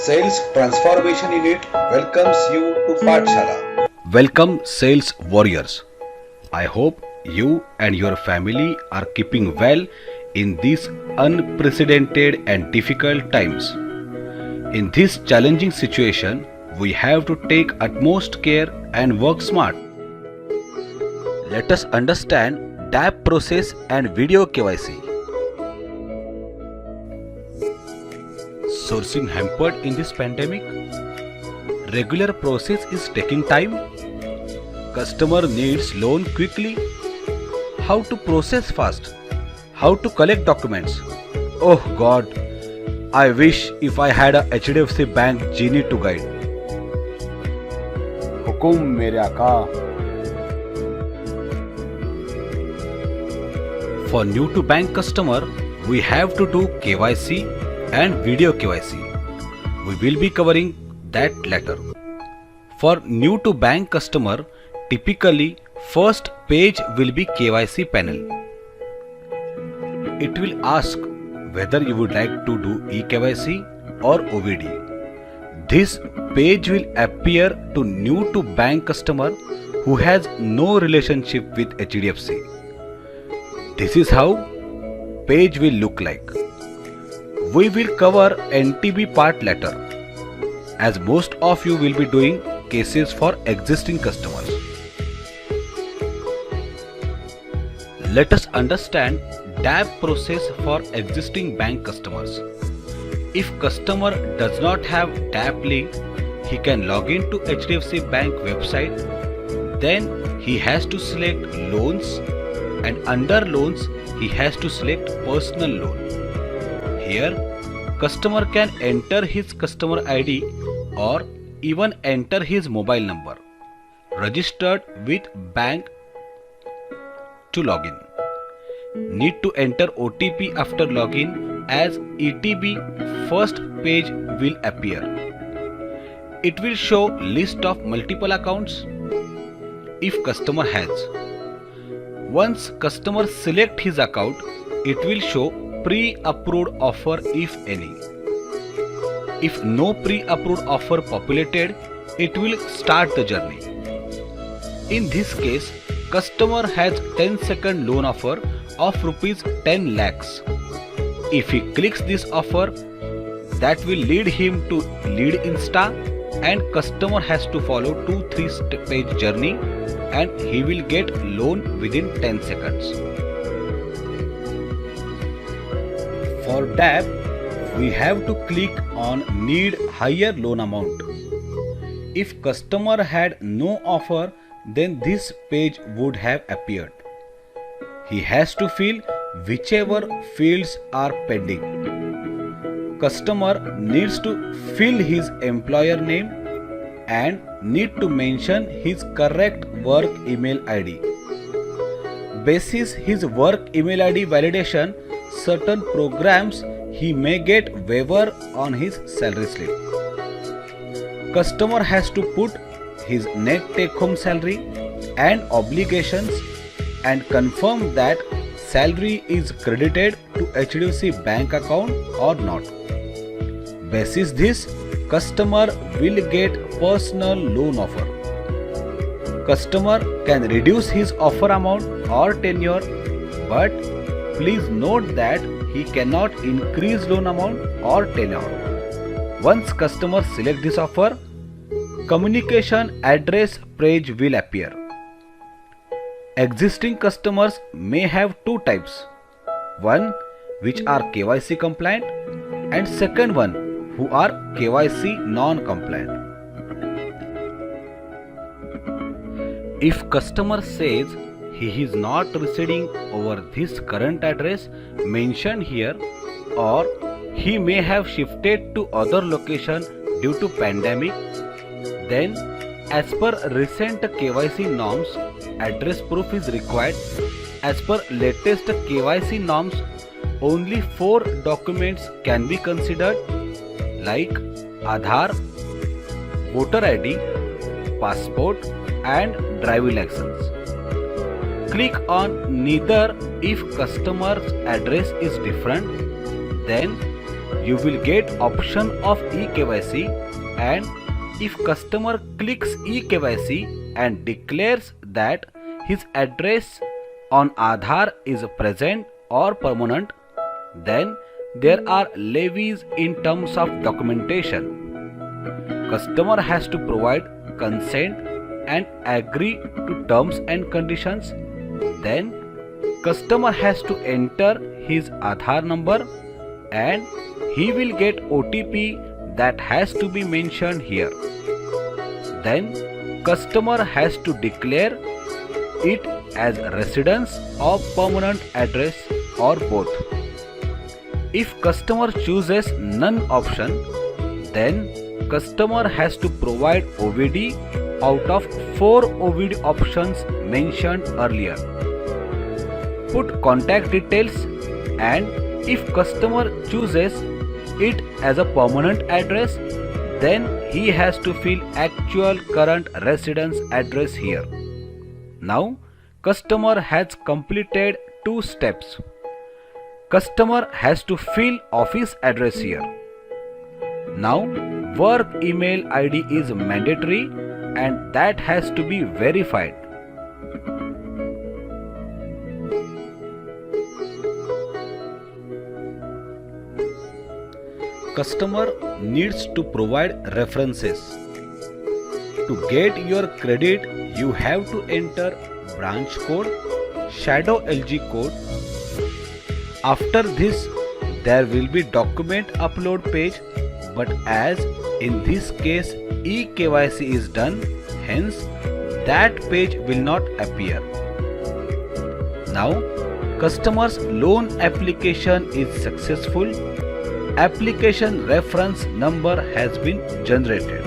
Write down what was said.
Sales Transformation Unit welcomes you to Pathshala. Welcome, sales warriors. I hope you and your family are keeping well in these unprecedented and difficult times. In this challenging situation, we have to take utmost care and work smart. Let us understand DAP process and video KYC. Sourcing hampered in this pandemic. Regular process is taking time. Customer needs loan quickly. How to process fast? How to collect documents? Oh God, I wish if I had a HDFC Bank genie to guide. हुकुम मेरे आका। For new to bank customer, we have to do KYC and video KYC. We will be covering that later. For new to bank customer, typically first page will be KYC panel. It will ask whether you would like to do eKYC or OVD. This page will appear to new to bank customer who has no relationship with HDFC. This is how page will look like. We will cover NTB part later, as most of you will be doing cases for existing customers. Let us understand DAP process for existing bank customers. If customer does not have DAP link, he can log in to HDFC Bank website. Then he has to select loans, and under loans he has to select personal loan. Here, customer can enter his customer ID or even enter his mobile number registered with bank to login. Need to enter OTP after login, as ETB first page will appear. It will show list of multiple accounts if customer has. Once customer select his account, it will show pre-approved offer if any. If no pre-approved offer populated, it will start the journey. In this case, customer has 10-second loan offer of rupees 10 lakhs. If he clicks this offer, that will lead him to Lead Insta, and customer has to follow 2-3 page journey, and he will get loan within 10 seconds. For DAP, we have to click on Need Higher Loan Amount. If customer had no offer, then this page would have appeared. He has to fill whichever fields are pending. Customer needs to fill his employer name and need to mention his correct work email ID. Basis his work email ID validation, certain programs he may get waiver on his salary slip. Customer has to put his net take home salary and obligations and confirm that salary is credited to HDFC Bank account or not. Basis this, customer will get personal loan offer. Customer can reduce his offer amount or tenure, but please note that he cannot increase loan amount or tenure. Once customer select this offer, communication address page will appear. Existing customers may have two types. One, which are KYC compliant, and second one, who are KYC non-compliant. If customer says he is not residing over this current address mentioned here, or he may have shifted to other location due to pandemic, then as per recent KYC norms, address proof is required. As per latest KYC norms, only 4 documents can be considered, like Aadhaar, voter ID, passport and driving license. Click on neither if customer's address is different, then you will get option of eKYC, and if customer clicks eKYC and declares that his address on Aadhaar is present or permanent, then there are levies in terms of documentation. Customer has to provide consent and agree to terms and conditions. Then customer has to enter his Aadhaar number and he will get OTP that has to be mentioned here. Then customer has to declare it as residence or permanent address or both. If customer chooses none option, then customer has to provide OVD out of 4 OVD options mentioned earlier. Put contact details, and if customer chooses it as a permanent address, then he has to fill actual current residence address here. Now customer has completed 2 steps. Customer has to fill office address here. Now work email ID is mandatory and that has to be verified. Customer needs to provide references. To get your credit, you have to enter branch code, shadow LG code. After this, there will be document upload page, but as in this case eKYC is done, hence that page will not appear. Now customer's loan application is successful. Application reference number has been generated.